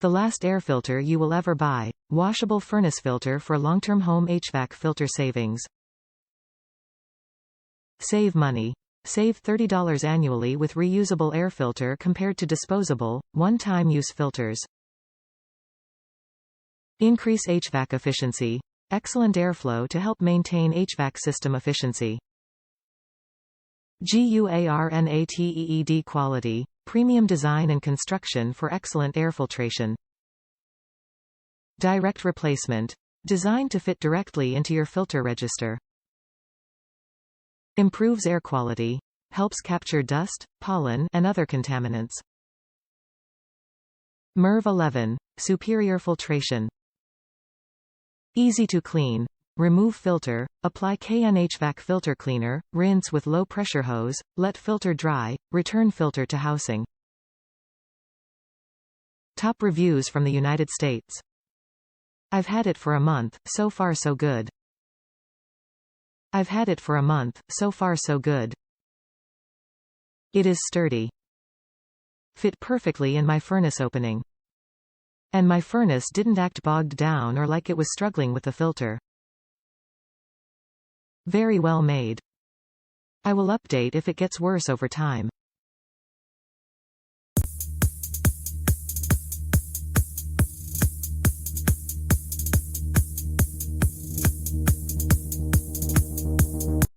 The last air filter you will ever buy. Washable furnace filter for long-term home HVAC filter savings. Save money. Save $30 annually with reusable air filter compared to disposable, one-time use filters. Increase HVAC efficiency. Excellent airflow to help maintain HVAC system efficiency. GUARNATEED quality. Premium design and construction for excellent air filtration. Direct replacement. Designed to fit directly into your filter register. Improves air quality. Helps capture dust, pollen, and other contaminants. Merv 11. Superior filtration. Easy to clean. Remove filter, apply K&N HVAC filter cleaner, rinse with low pressure hose, let filter dry, return filter to housing. Top reviews from the United States. I've had it for a month, so far so good. I've had it for a month, so far so good. It is sturdy. Fit perfectly in my furnace opening. And my furnace didn't act bogged down or like it was struggling with the filter. Very well made. I will update if it gets worse over time.